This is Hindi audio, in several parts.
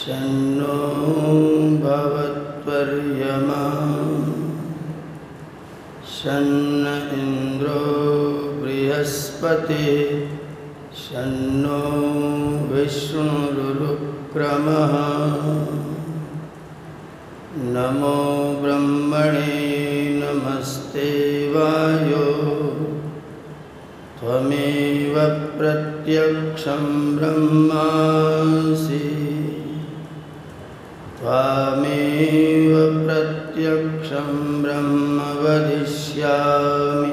शन्नो भवत्वर्यमा शन्न इंद्रो बृहस्पति शन्नो विष्णुरुक्रमः नमो ब्रह्मणे नमस्ते वायो त्वमेव प्रत्यक्षं ब्रह्मासि त्वमेव प्रत्यक्षं ब्रह्म वदिष्यामि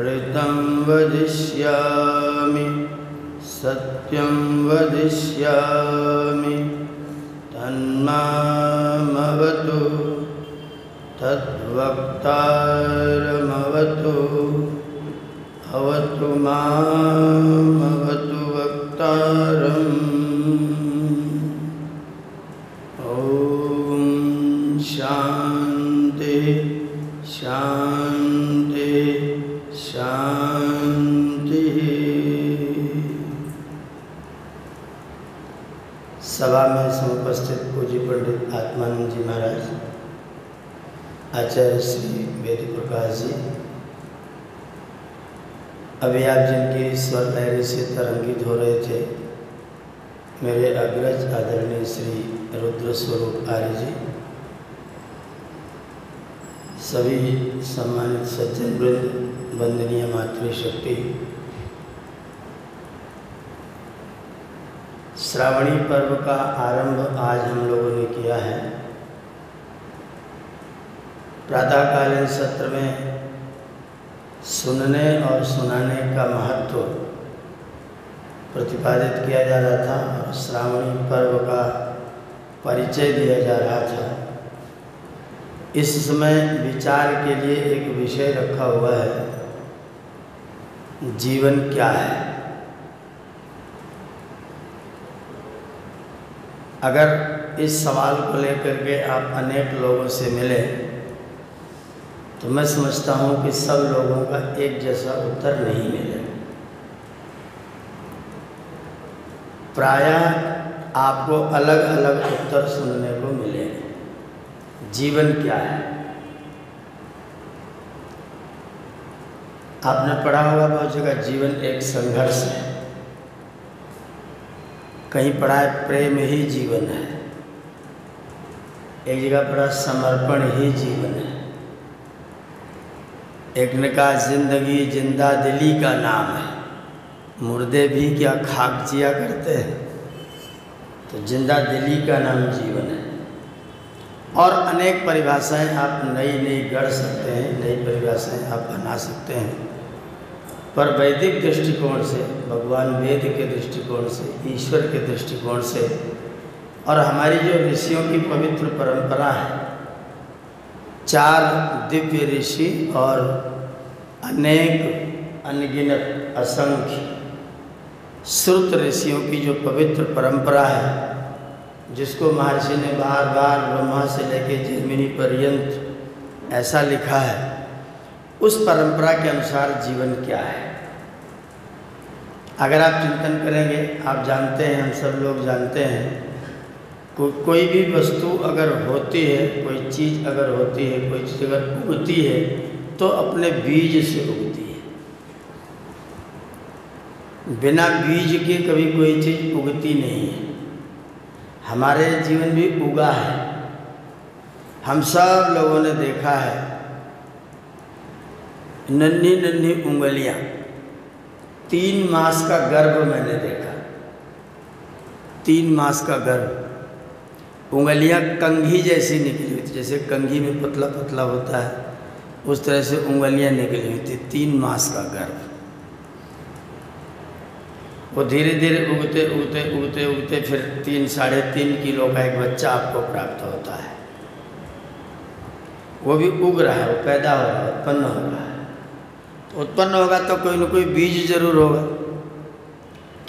ऋतं वदिष्यामि सत्यं वदिष्यामि तन्मामवतु तद्वक्तारमवतु अवतु मामवतु वक्तारम् ॐ शान्ति शान्ति शान्तिः। सभा में समुपस्थित पूज्य पंडित आत्मानंद जी महाराज, आचार्य श्री वेद प्रकाश जी, अभी आप जिनकी स्वर लहरी से तरंगित हो रहे थे, मेरे अग्रज आदरणीय श्री रुद्र स्वरूप आर्य जी, सभी सम्मानित सज्जन वृंद, वंदनीय मातृशक्ति, श्रावणी पर्व का आरंभ आज हम लोगों ने किया है। प्रातःकालीन सत्र में सुनने और सुनाने का महत्व प्रतिपादित किया जा रहा था और श्रावणी पर्व का परिचय दिया जा रहा था। इस समय विचार के लिए एक विषय रखा हुआ है, जीवन क्या है। अगर इस सवाल को लेकर के आप अनेक लोगों से मिले तो मैं समझता हूँ कि सब लोगों का एक जैसा उत्तर नहीं मिलेगा। प्रायः आपको अलग अलग उत्तर सुनने को मिलेंगे। जीवन क्या है? आपने पढ़ा होगा बहुत जगह, जीवन एक संघर्ष है। कहीं पढ़ा है प्रेम ही जीवन है, एक जगह पढ़ा समर्पण ही जीवन है, एक ने कहा जिंदगी जिंदा दिली का नाम है, मुर्दे भी क्या खाक जिया करते हैं, तो जिंदा दिली का नाम जीवन है। और अनेक परिभाषाएं आप नई नई गढ़ सकते हैं, नई परिभाषाएं आप बना सकते हैं, पर वैदिक दृष्टिकोण से, भगवान वेद के दृष्टिकोण से, ईश्वर के दृष्टिकोण से और हमारी जो ऋषियों की पवित्र परंपरा है, 4 दिव्य ऋषि और अनेक अनगिनत असंख्य श्रुत ऋषियों की जो पवित्र परंपरा है, जिसको महर्षि ने बार बार ब्रह्मा से लेकर जैमिनी पर्यंत ऐसा लिखा है, उस परंपरा के अनुसार जीवन क्या है। अगर आप चिंतन करेंगे, आप जानते हैं, हम सब लोग जानते हैं, कोई भी वस्तु अगर होती है, कोई चीज़ अगर होती है, कोई चीज़ अगर उगती है तो अपने बीज से उगती है। बिना बीज के कभी कोई चीज़ उगती नहीं है। हमारे जीवन भी उगा है। हम सब लोगों ने देखा है नन्ही नन्ही उंगलियां, 3 मास का गर्भ मैंने देखा, 3 मास का गर्भ, उंगलियां कंघी जैसी निकली हुई थी, जैसे कंघी में पतला पतला होता है उस तरह से उंगलियां निकली हुई थी, 3 मास का गर्भ। वो धीरे धीरे उगते उगते उगते उगते फिर 3-3.5 किलो का एक बच्चा आपको प्राप्त होता है। वो भी उग रहा है, वो पैदा हो रहा है, उत्पन्न हो रहा है। तो उत्पन्न होगा तो कोई न कोई बीज जरूर होगा,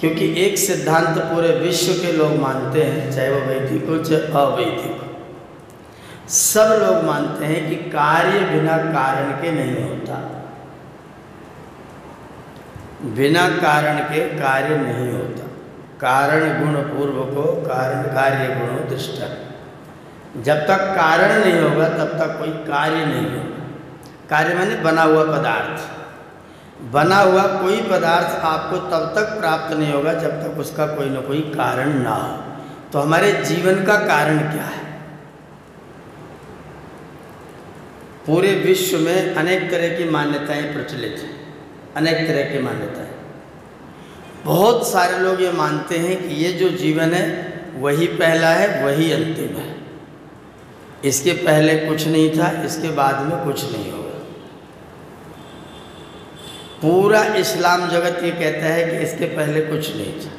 क्योंकि एक सिद्धांत पूरे विश्व के लोग मानते हैं, चाहे वो वैदिक हो चाहे अवैदिक हो, सब लोग मानते हैं कि कार्य बिना कारण के नहीं होता। बिना कारण के कार्य नहीं होता। कारण गुण पूर्व को कारण कार्य गुणो दृष्ट। जब तक कारण नहीं होगा तब तक कोई कार्य नहीं होगा। कार्य माने बना हुआ पदार्थ। बना हुआ कोई पदार्थ आपको तब तक प्राप्त नहीं होगा जब तक उसका कोई ना कोई कारण ना हो। तो हमारे जीवन का कारण क्या है? पूरे विश्व में अनेक तरह की मान्यताएं प्रचलित हैं, अनेक तरह की मान्यताएं। बहुत सारे लोग ये मानते हैं कि ये जो जीवन है वही पहला है, वही अंतिम है। इसके पहले कुछ नहीं था, इसके बाद में कुछ नहीं होगा। पूरा इस्लाम जगत ये कहता है कि इसके पहले कुछ नहीं था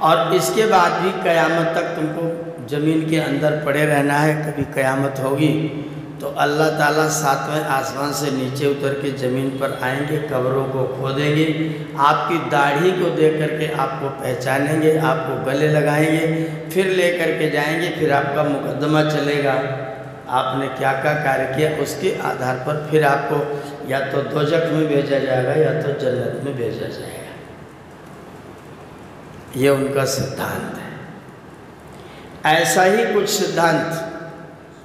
और इसके बाद भी कयामत तक तुमको ज़मीन के अंदर पड़े रहना है। कभी कयामत होगी तो अल्लाह ताला 7वें आसमान से नीचे उतर के ज़मीन पर आएंगे, कब्रों को खोदेंगे, आपकी दाढ़ी को देख करके आपको पहचानेंगे, आपको गले लगाएंगे, फिर ले करके जाएंगे, फिर आपका मुकदमा चलेगा, आपने क्या क्या कार्य किया उसके आधार पर फिर आपको या तो दोजख में भेजा जाएगा या तो जन्नत में भेजा जाएगा। ये उनका सिद्धांत है। ऐसा ही कुछ सिद्धांत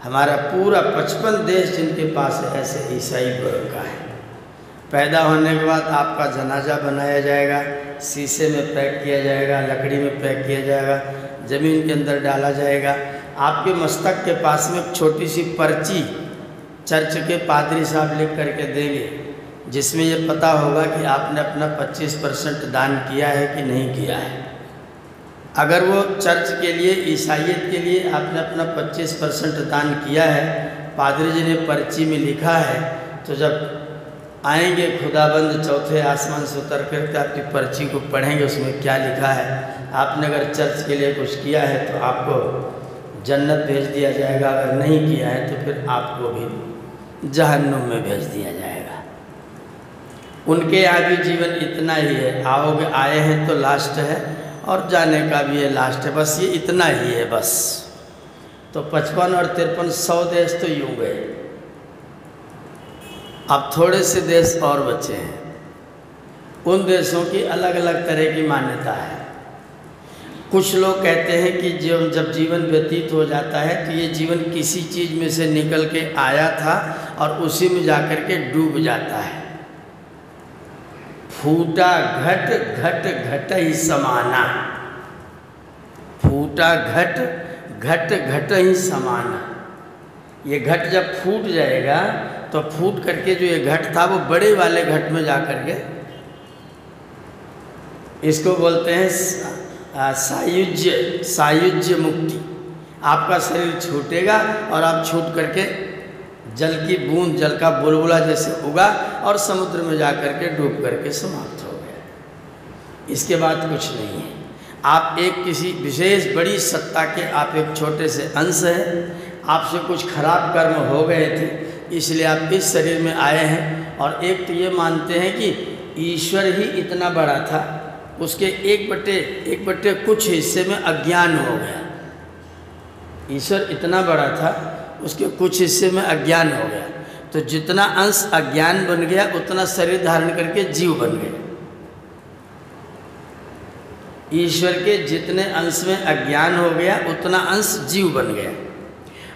हमारा पूरा 55 देश जिनके पास है, ऐसे ईसाई वर्ग का है। पैदा होने के बाद आपका जनाजा बनाया जाएगा, शीशे में पैक किया जाएगा, लकड़ी में पैक किया जाएगा, ज़मीन के अंदर डाला जाएगा। आपके मस्तक के पास में एक छोटी सी पर्ची चर्च के पादरी साहब लिख करके देंगे, जिसमें ये पता होगा कि आपने अपना 25% दान किया है कि नहीं किया है। अगर वो चर्च के लिए, ईसाइयत के लिए आपने अपना 25% दान किया है, पादरी जी ने पर्ची में लिखा है, तो जब आएंगे खुदाबंद चौथे आसमान से उतर करके आपकी पर्ची को पढ़ेंगे, उसमें क्या लिखा है। आपने अगर चर्च के लिए कुछ किया है तो आपको जन्नत भेज दिया जाएगा, अगर नहीं किया है तो फिर आपको भी जहन्नुम में भेज दिया जाएगा। उनके यहाँ भी जीवन इतना ही है, आओगे आए हैं तो लास्ट है और जाने का भी ये लास्ट है, बस ये इतना ही है बस। तो 55 और 53 100 देश तो यूँ गए। अब थोड़े से देश और बचे हैं। उन देशों की अलग अलग तरह की मान्यता है। कुछ लोग कहते हैं कि जब जीवन व्यतीत हो जाता है तो ये जीवन किसी चीज़ में से निकल के आया था और उसी में जाकर के डूब जाता है। फूटा घट घट घट ही समाना, फूटा घट घट घट ही समाना। ये घट जब फूट जाएगा तो फूट करके जो ये घट था वो बड़े वाले घट में जा करके, इसको बोलते हैं सायुज्य मुक्ति। आपका शरीर छूटेगा और आप छूट करके जल की बूंद, जल का बुलबुला जैसे उगा और समुद्र में जा करके डूब करके समाप्त हो गया। इसके बाद कुछ नहीं है। आप एक किसी विशेष बड़ी सत्ता के आप एक छोटे से अंश हैं। आपसे कुछ खराब कर्म हो गए थे इसलिए आप इस शरीर में आए हैं। और एक तो ये मानते हैं कि ईश्वर ही इतना बड़ा था, उसके एक बटे कुछ हिस्से में अज्ञान हो गया। ईश्वर इतना बड़ा था, उसके कुछ हिस्से में अज्ञान हो गया, तो जितना अंश अज्ञान बन गया उतना शरीर धारण करके जीव बन गया। ईश्वर के जितने अंश में अज्ञान हो गया उतना अंश जीव बन गया।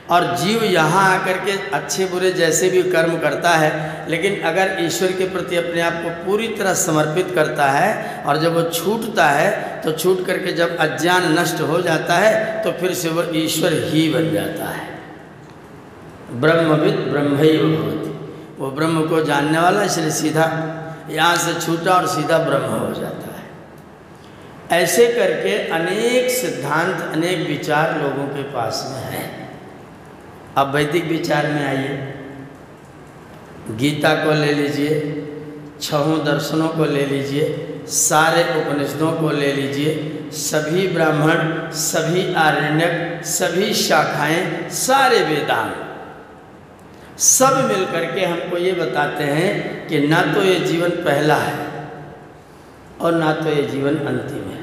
और जीव यहाँ आकर के अच्छे बुरे जैसे भी कर्म करता है, लेकिन अगर ईश्वर के प्रति अपने आप को पूरी तरह समर्पित करता है और जब वो छूटता है तो छूट करके जब अज्ञान नष्ट हो जाता है तो फिर से वो ईश्वर ही बन जाता है। ब्रह्मविद ब्रह्मैव भवति, वो ब्रह्म को जानने वाला, इसलिए सीधा यहाँ से छूटा और सीधा ब्रह्म हो जाता है। ऐसे करके अनेक सिद्धांत, अनेक विचार लोगों के पास में है। अब वैदिक विचार में आइए, गीता को ले लीजिए, 6 दर्शनों को ले लीजिए, सारे उपनिषदों को ले लीजिए, सभी ब्राह्मण, सभी आरण्यक, सभी शाखाएं, सारे वेदांत, सब मिल करके हमको ये बताते हैं कि ना तो ये जीवन पहला है और ना तो ये जीवन अंतिम है।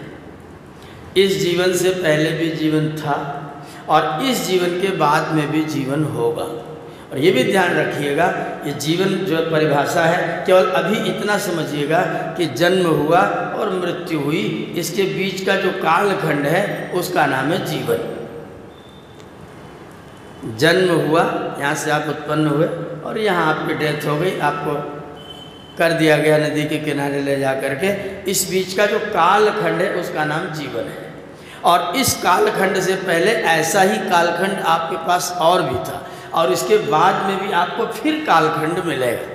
इस जीवन से पहले भी जीवन था और इस जीवन के बाद में भी जीवन होगा। और ये भी ध्यान रखिएगा, ये जीवन जो परिभाषा है केवल अभी इतना समझिएगा कि जन्म हुआ और मृत्यु हुई, इसके बीच का जो कालखंड है उसका नाम है जीवन। जन्म हुआ, यहाँ से आप उत्पन्न हुए और यहाँ आपकी डेथ हो गई, आपको कर दिया गया नदी के किनारे ले जा करके, इस बीच का जो कालखंड है उसका नाम जीवन है। और इस कालखंड से पहले ऐसा ही कालखंड आपके पास और भी था, और इसके बाद में भी आपको फिर कालखंड मिलेगा।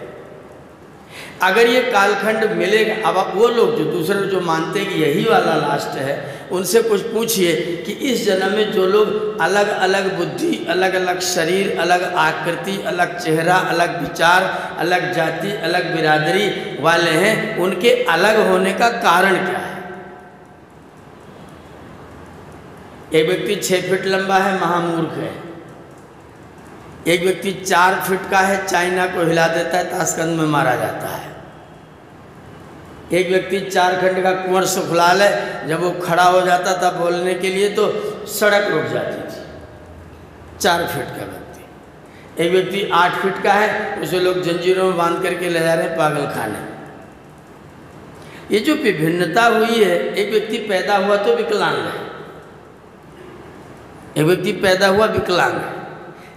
अगर ये कालखंड मिलेगा, अब आप वो लोग जो दूसरे जो मानते हैं कि यही वाला लास्ट है, उनसे कुछ पूछिए कि इस जन्म में जो लोग अलग अलग बुद्धि, अलग अलग शरीर, अलग आकृति, अलग चेहरा, अलग विचार, अलग जाति, अलग बिरादरी वाले हैं, उनके अलग होने का कारण क्या है। एक व्यक्ति 6 फीट लंबा है, महामूर्ख है। एक व्यक्ति 4 फीट का है, चाइना को हिला देता है, ताशकंद में मारा जाता है। एक व्यक्ति 4 खंड का कुंवर सुखलाल है, जब वो खड़ा हो जाता था बोलने के लिए तो सड़क रुक जाती थी। 4 फीट का व्यक्ति। एक व्यक्ति 8 फीट का है, उसे लोग जंजीरों में बांध करके ले जा रहे हैं पागल खाने। ये जो विभिन्नता हुई है, एक व्यक्ति पैदा हुआ तो विकलांग है, एक व्यक्ति पैदा हुआ विकलांग है,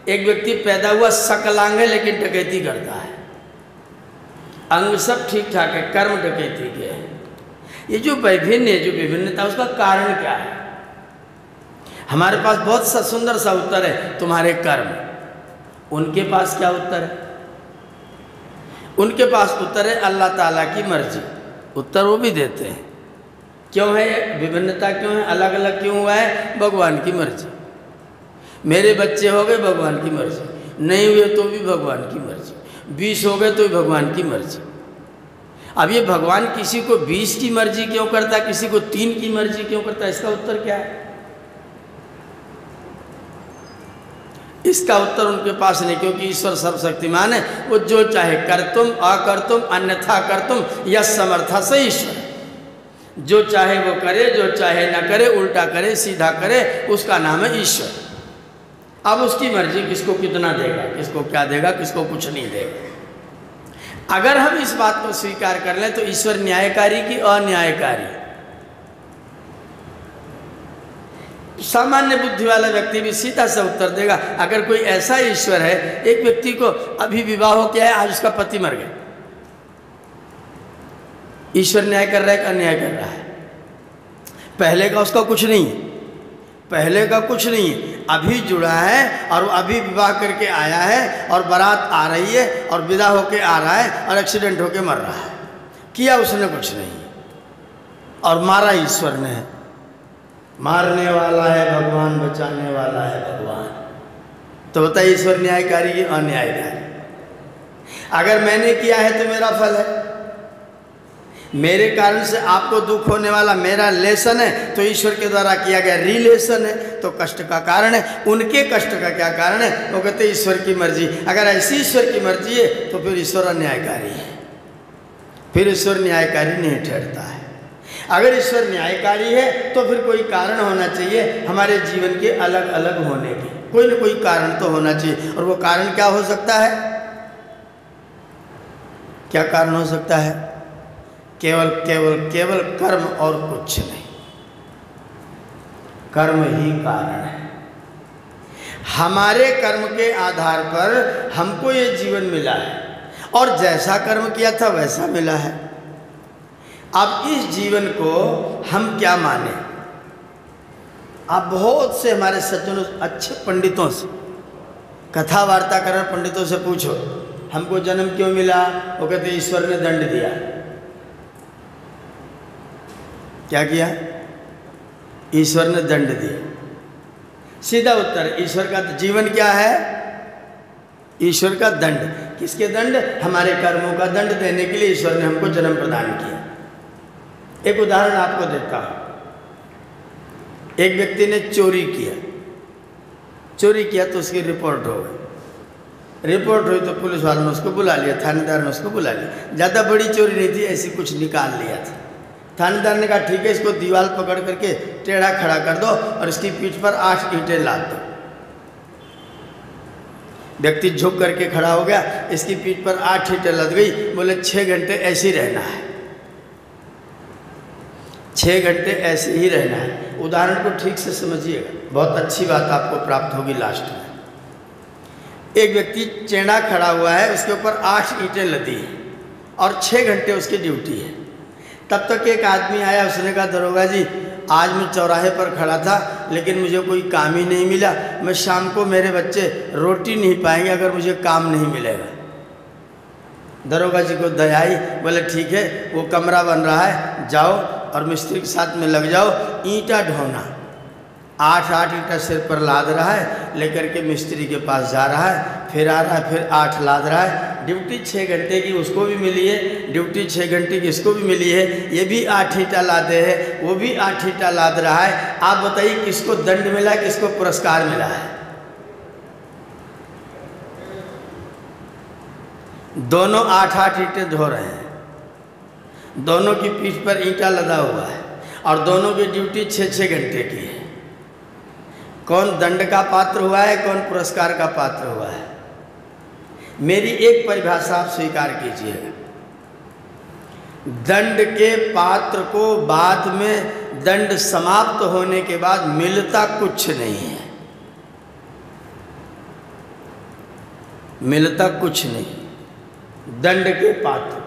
एक व्यक्ति पैदा हुआ सकलांग है लेकिन डकैती करता है। अंग सब ठीक ठाक है, कर्म डकैती के हैं। ये जो वैभिन्न है, जो विभिन्नता, उसका कारण क्या है? हमारे पास बहुत सा सुंदर सा उत्तर है, तुम्हारे कर्म। उनके पास क्या उत्तर है? उनके पास उत्तर है अल्लाह ताला की मर्जी। उत्तर वो भी देते हैं। क्यों है ये विभिन्नता, क्यों है, अलग अलग क्यों हुआ है? भगवान की मर्जी। मेरे बच्चे हो गए, भगवान की मर्जी। नहीं हुए तो भी भगवान की मर्जी। 20 हो गए तो भी भगवान की मर्जी। अब ये भगवान किसी को 20 की मर्जी क्यों करता, किसी को 3 की मर्जी क्यों करता, इसका उत्तर क्या है? इसका उत्तर उनके पास नहीं, क्योंकि ईश्वर सर्वशक्तिमान है। वो जो चाहे कर तुम, अकर तुम, अन्यथा कर तुम, यह समर्था से ईश्वर। जो चाहे वो करे, जो चाहे ना करे, उल्टा करे, सीधा करे, उसका नाम है ईश्वर। अब उसकी मर्जी किसको कितना देगा, किसको क्या देगा, किसको कुछ नहीं देगा। अगर हम इस बात को स्वीकार कर लें तो ईश्वर न्यायकारी की अन्यायकारी। सामान्य बुद्धि वाला व्यक्ति भी सीधा सा उत्तर देगा। अगर कोई ऐसा ईश्वर है, एक व्यक्ति को अभी विवाह हो गया है, आज उसका पति मर गया, ईश्वर न्याय कर रहा है कि अन्याय कर रहा है? पहले का उसका कुछ नहीं है, पहले का कुछ नहीं है, अभी जुड़ा है और अभी विवाह करके आया है और बारात आ रही है और विदा होके आ रहा है और एक्सीडेंट होके मर रहा है। किया उसने कुछ नहीं, और मारा ईश्वर ने। मारने वाला है भगवान, बचाने वाला है भगवान। तो बताइए ईश्वर न्यायकारी की अन्यायकारी? अगर मैंने किया है तो मेरा फल है, मेरे कारण से आपको दुख होने वाला मेरा लेसन है, तो ईश्वर के द्वारा किया गया रिलेशन है, तो कष्ट का कारण है। उनके कष्ट का क्या कारण है? वो कहते ईश्वर की मर्जी। अगर ऐसी ईश्वर की मर्जी है तो फिर ईश्वर अन्यायकारी है, फिर ईश्वर न्यायकारी नहीं ठहरता है। अगर ईश्वर न्यायकारी है तो फिर कोई कारण होना चाहिए हमारे जीवन के अलग अलग होने के, कोई ना कोई कारण तो होना चाहिए। और वो कारण क्या हो सकता है? क्या कारण हो सकता है? केवल केवल केवल कर्म और कुछ नहीं। कर्म ही कारण है। हमारे कर्म के आधार पर हमको ये जीवन मिला है, और जैसा कर्म किया था वैसा मिला है। अब इस जीवन को हम क्या माने? आप बहुत से हमारे सज्जनों, अच्छे पंडितों से, कथा वार्ता कर पंडितों से पूछो, हमको जन्म क्यों मिला? वो कहते ईश्वर ने दंड दिया। क्या किया? ईश्वर ने दंड दिया। सीधा उत्तर, ईश्वर का जीवन क्या है? ईश्वर का दंड। किसके दंड? हमारे कर्मों का दंड देने के लिए ईश्वर ने हमको जन्म प्रदान किया। एक उदाहरण आपको देता हूं। एक व्यक्ति ने चोरी किया, चोरी किया तो उसकी रिपोर्ट हो गई। रिपोर्ट हुई तो पुलिस वालों ने उसको बुला लिया, थानेदार ने उसको बुला लिया। ज़्यादा बड़ी चोरी नहीं थी, ऐसी कुछ निकाल लिया था। थानेदार ने कहा ठीक है, इसको दीवार पकड़ करके टेढ़ा खड़ा कर दो और इसकी पीठ पर 8 ईंटें लाद दो। व्यक्ति झुक करके खड़ा हो गया, इसकी पीठ पर 8 ईंटें लद गई, बोले 6 घंटे ऐसे ही रहना है, 6 घंटे ऐसे ही रहना है। उदाहरण को ठीक से समझिएगा, बहुत अच्छी बात आपको प्राप्त होगी लास्ट में। एक व्यक्ति चेंडा खड़ा हुआ है, उसके ऊपर 8 ईंटें लदी हैं और 6 घंटे उसकी ड्यूटी है। तब तक एक आदमी आया, उसने कहा दरोगा जी आज मैं चौराहे पर खड़ा था लेकिन मुझे कोई काम ही नहीं मिला, मैं शाम को मेरे बच्चे रोटी नहीं पाएंगे अगर मुझे काम नहीं मिलेगा। दरोगा जी को दया आई, बोले ठीक है वो कमरा बन रहा है, जाओ और मिस्त्री के साथ में लग जाओ, ईंटा ढोना। 8 ईंटा सिर पर लाद रहा है, लेकर के मिस्त्री के पास जा रहा है, फिर आ रहा है, फिर 8 लाद रहा है। ड्यूटी 6 घंटे की उसको भी मिली है, ड्यूटी 6 घंटे की इसको भी मिली है, ये भी 8 ईंटा लादे है, वो भी 8 ईंटा लाद रहा है। आप बताइए किसको दंड मिला, किसको पुरस्कार मिला है? दोनों 8 ईंटें ढो रहे हैं, दोनों की पीठ पर ईंटा लदा हुआ है और दोनों की ड्यूटी 6-6 घंटे की है। कौन दंड का पात्र हुआ है, कौन पुरस्कार का पात्र हुआ है? मेरी एक परिभाषा आप स्वीकार कीजिएगा, दंड के पात्र को बाद में दंड समाप्त होने के बाद मिलता कुछ नहीं है, मिलता कुछ नहीं दंड के पात्र।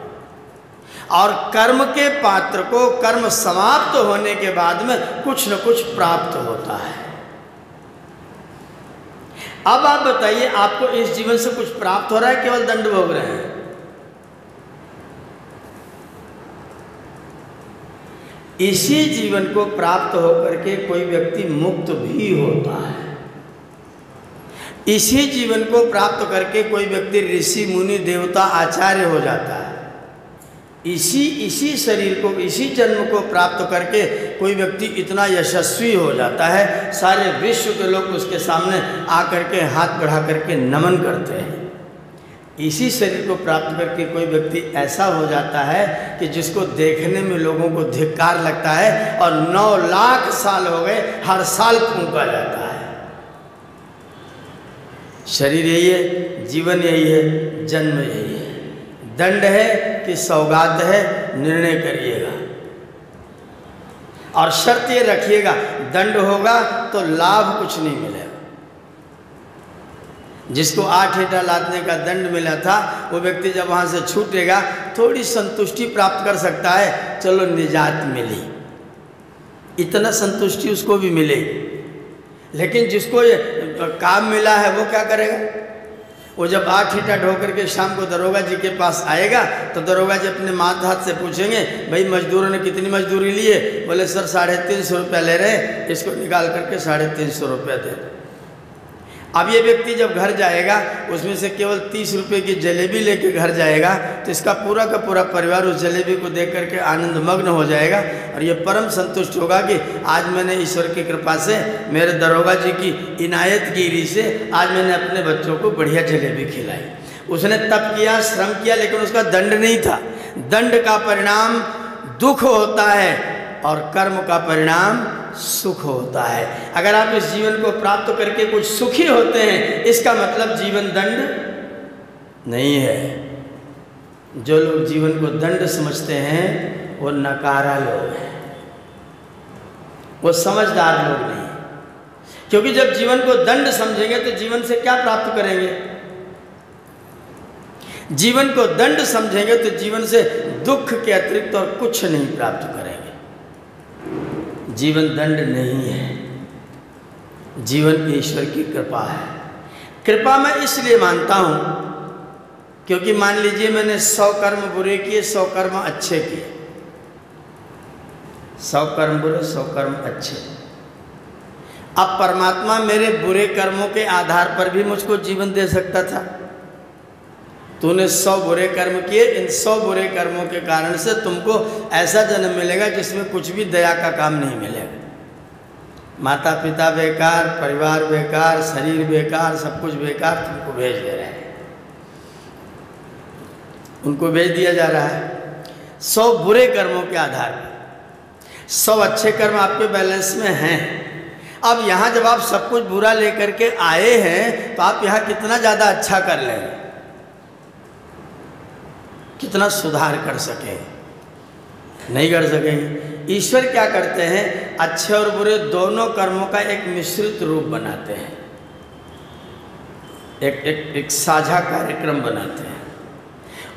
और कर्म के पात्र को कर्म समाप्त होने के बाद में कुछ न कुछ प्राप्त होता है। अब आप बताइए आपको इस जीवन से कुछ प्राप्त हो रहा है, केवल दंड भोग रहे हैं? इसी जीवन को प्राप्त होकर के कोई व्यक्ति मुक्त भी होता है, इसी जीवन को प्राप्त करके कोई व्यक्ति ऋषि मुनि देवता आचार्य हो जाता है, इसी शरीर को, इसी जन्म को प्राप्त करके कोई व्यक्ति इतना यशस्वी हो जाता है, सारे विश्व के लोग उसके सामने आकर के हाथ बढ़ा करके नमन करते हैं। इसी शरीर को प्राप्त करके कोई व्यक्ति ऐसा हो जाता है कि जिसको देखने में लोगों को धिक्कार लगता है और 9 लाख साल हो गए, हर साल फूंका जाता है। शरीर यही है, जीवन यही है, जन्म यही है। दंड है कि सौगात है, निर्णय करिएगा और शर्त ये रखिएगा, दंड होगा तो लाभ कुछ नहीं मिलेगा। जिसको 8 ईंटा लादने का दंड मिला था, वो व्यक्ति जब वहाँ से छूटेगा थोड़ी संतुष्टि प्राप्त कर सकता है, चलो निजात मिली, इतना संतुष्टि उसको भी मिलेगी। लेकिन जिसको ये काम मिला है वो क्या करेगा? वो जब 8 ईंटा ढो करके शाम को दरोगा जी के पास आएगा तो दरोगा जी अपने माथ हाथ से पूछेंगे, भाई मजदूरों ने कितनी मजदूरी ली है? बोले सर 350 रुपया ले रहे, इसको निकाल करके 350 रुपया दे। अब ये व्यक्ति जब घर जाएगा उसमें से केवल 30 रुपये की जलेबी लेके घर जाएगा तो इसका पूरा का पूरा परिवार उस जलेबी को देख करके आनंद मग्न हो जाएगा और ये परम संतुष्ट होगा कि आज मैंने ईश्वर की कृपा से, मेरे दरोगा जी की इनायतगिरी से आज मैंने अपने बच्चों को बढ़िया जलेबी खिलाई। उसने तप किया, श्रम किया, लेकिन उसका दंड नहीं था। दंड का परिणाम दुख होता है और कर्म का परिणाम सुख होता है। अगर आप इस जीवन को प्राप्त करके कुछ सुखी होते हैं, इसका मतलब जीवन दंड नहीं है। जो लोग जीवन को दंड समझते हैं वो नकारा लोग हैं, वो समझदार लोग नहीं। क्योंकि जब जीवन को दंड समझेंगे तो जीवन से क्या प्राप्त करेंगे? जीवन को दंड समझेंगे तो जीवन से दुख के अतिरिक्त और कुछ नहीं प्राप्त करेंगे। जीवन दंड नहीं है, जीवन ईश्वर की कृपा है। कृपा मैं इसलिए मानता हूँ क्योंकि मान लीजिए मैंने 100 कर्म बुरे किए, 100 कर्म अच्छे किए, 100 कर्म बुरे, 100 कर्म अच्छे। अब परमात्मा मेरे बुरे कर्मों के आधार पर भी मुझको जीवन दे सकता था। तूने 100 बुरे कर्म किए, इन 100 बुरे कर्मों के कारण से तुमको ऐसा जन्म मिलेगा जिसमें कुछ भी दया का काम नहीं मिलेगा। माता पिता बेकार, परिवार बेकार, शरीर बेकार, सब कुछ बेकार तुमको भेज दे रहे हैं, उनको भेज दिया जा रहा है 100 बुरे कर्मों के आधार पर। 100 अच्छे कर्म आपके बैलेंस में हैं। अब यहाँ जब आप सब कुछ बुरा लेकर के आए हैं तो आप यहाँ कितना ज़्यादा अच्छा कर लें, कितना सुधार कर सकें, नहीं कर सकेंगे। ईश्वर क्या करते हैं, अच्छे और बुरे दोनों कर्मों का एक मिश्रित रूप बनाते हैं, एक साझा कार्यक्रम बनाते हैं।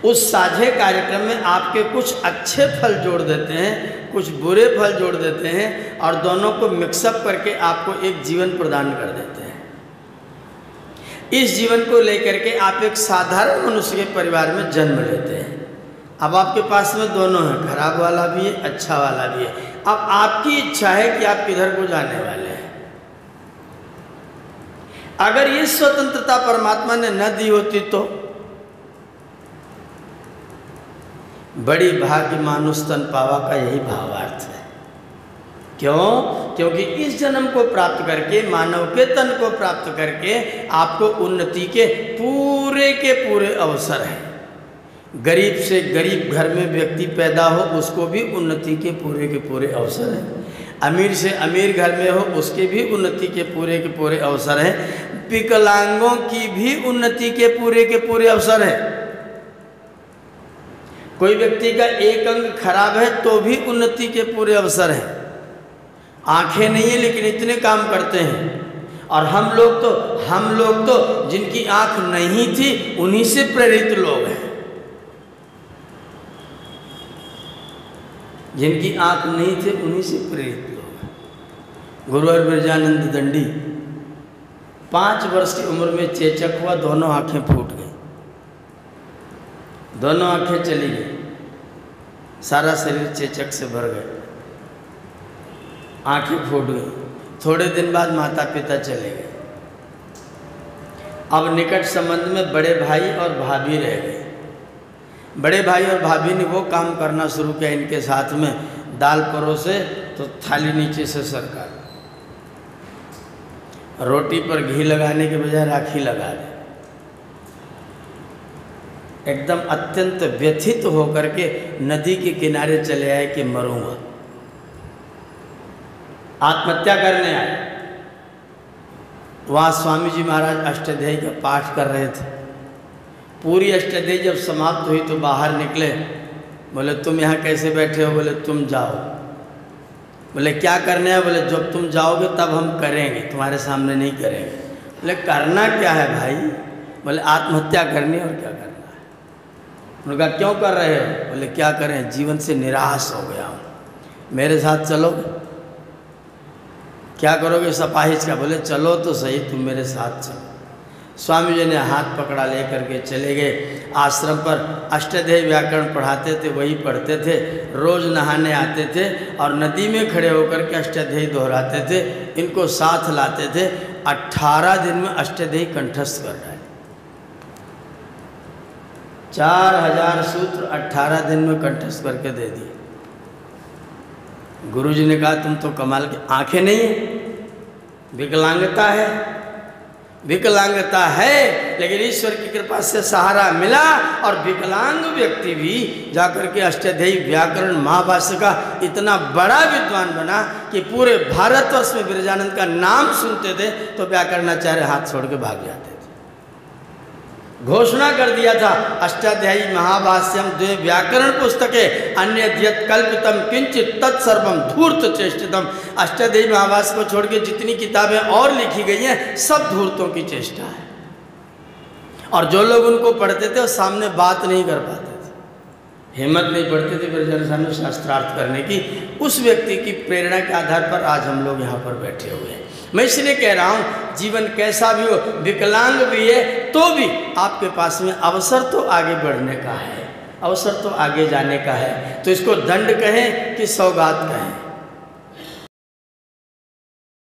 उस साझे कार्यक्रम में आपके कुछ अच्छे फल जोड़ देते हैं, कुछ बुरे फल जोड़ देते हैं और दोनों को मिक्सअप करके आपको एक जीवन प्रदान कर देते हैं। इस जीवन को लेकर के आप एक साधारण मनुष्य के परिवार में जन्म लेते हैं। अब आपके पास में दोनों हैं, खराब वाला भी है, अच्छा वाला भी है। अब आपकी इच्छा है कि आप किधर को जाने वाले हैं। अगर ये स्वतंत्रता परमात्मा ने न दी होती तो बड़ी भाग्य मानुष तन पावा का यही भावार्थ है। क्यों? क्योंकि इस जन्म को प्राप्त करके, मानव के तन को प्राप्त करके आपको उन्नति के पूरे अवसर हैं। गरीब से गरीब घर में व्यक्ति पैदा हो उसको भी उन्नति के पूरे अवसर हैं। अमीर से अमीर घर में हो उसके भी उन्नति के पूरे अवसर हैं। विकलांगों की भी उन्नति के पूरे अवसर हैं। कोई व्यक्ति का एक अंग खराब है तो भी उन्नति के पूरे अवसर हैं। आंखें नहीं है लेकिन इतने काम करते हैं। और हम लोग तो जिनकी आंख नहीं थी उन्हीं से प्रेरित लोग हैं। जिनकी आंख नहीं थे उन्हीं से प्रेरित लोग हैं। गुरुवर बिरजानंद दंडी 5 वर्ष की उम्र में चेचक हुआ, दोनों आंखें फूट गई, दोनों आंखें चली गई, सारा शरीर चेचक से भर गए, आंखें फूट गई। थोड़े दिन बाद माता पिता चले गए। अब निकट संबंध में बड़े भाई और भाभी रह गए। बड़े भाई और भाभी ने वो काम करना शुरू किया इनके साथ में, दाल परोसे तो थाली नीचे से सरका, रोटी पर घी लगाने के बजाय राखी लगा दे। एकदम अत्यंत व्यथित होकर के नदी के किनारे चले आए कि मरूंगा, आत्महत्या करने आए। वहाँ स्वामी जी महाराज अष्टाध्यायी का पाठ कर रहे थे। पूरी अष्टाध्यायी जब समाप्त हुई तो बाहर निकले, बोले तुम यहाँ कैसे बैठे हो? बोले तुम जाओ। बोले क्या करने हैं? बोले जब तुम जाओगे तब हम करेंगे, तुम्हारे सामने नहीं करेंगे। बोले करना क्या है भाई? बोले आत्महत्या करनी है और क्या करना है। उन्होंने कहा क्यों कर रहे हो? बोले क्या करें, जीवन से निराश हो गया हूँ, मेरे साथ चलोगे? क्या करोगे सपाहिज का? बोले चलो तो सही, तुम मेरे साथ चलो। स्वामी जी ने हाथ पकड़ा ले करके चले गए। आश्रम पर अष्टाध्यायी व्याकरण पढ़ाते थे, वही पढ़ते थे। रोज़ नहाने आते थे और नदी में खड़े होकर के अष्टाध्यायी दोहराते थे। इनको साथ लाते थे। 18 दिन में अष्टाध्यायी कंठस्थ कर डाले। 4000 सूत्र 18 दिन में कंठस्थ करके दे दिए। गुरुजी ने कहा तुम तो कमाल की, आंखें नहीं है, विकलांगता है लेकिन ईश्वर की कृपा से सहारा मिला और विकलांग व्यक्ति भी जाकर के अष्टाध्यायी व्याकरण महाभाष्य का इतना बड़ा विद्वान बना कि पूरे भारतवर्ष में बिरजानंद का नाम सुनते थे तो व्याकरणाचार्य हाथ छोड़ के भाग जाते थे। घोषणा कर दिया था अष्टाध्यायी महाभाष्यम द्वे व्याकरण पुस्तके अन्यद्यत् कल्पितम किंचित तत्सर्वम धूर्त चेष्टितम। अष्टाध्यायी महाभाष्य को छोड़ के जितनी किताबें और लिखी गई हैं सब धूर्तों की चेष्टा है। और जो लोग उनको पढ़ते थे वो सामने बात नहीं कर पाते थे, हिम्मत नहीं पड़ती थी बिरजानंद सामने शास्त्रार्थ करने की। उस व्यक्ति की प्रेरणा के आधार पर आज हम लोग यहाँ पर बैठे हुए हैं। मैं इसलिए कह रहा हूँ जीवन कैसा भी हो, विकलांग भी है तो भी आपके पास में अवसर तो आगे बढ़ने का है, अवसर तो आगे जाने का है। तो इसको दंड कहें कि सौगात कहें?